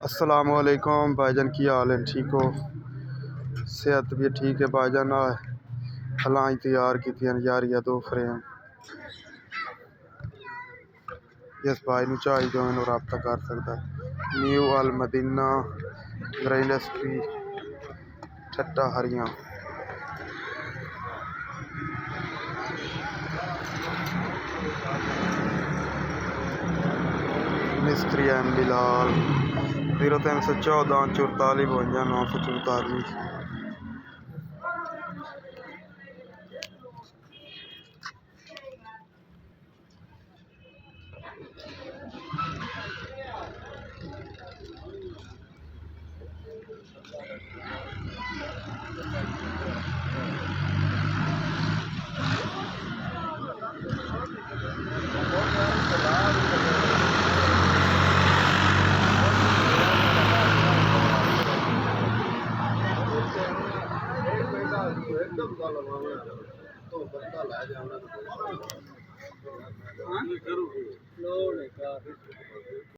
अस्सलामुअलैकुम भाईजान, की हाल है? ठीक हो? सेहत भी ठीक है भाईजान। फलां तैयार की यार या दो फ्रेम जिस भाई ਨੂੰ चाहिए मैंने रबता कर सकता है। न्यू अल मदीना इंडस्ट्री ठट्टा हरियां। मिस्त्री एम बिलाल 0314 44 52 944। एकदम तो बंदा ला जाना।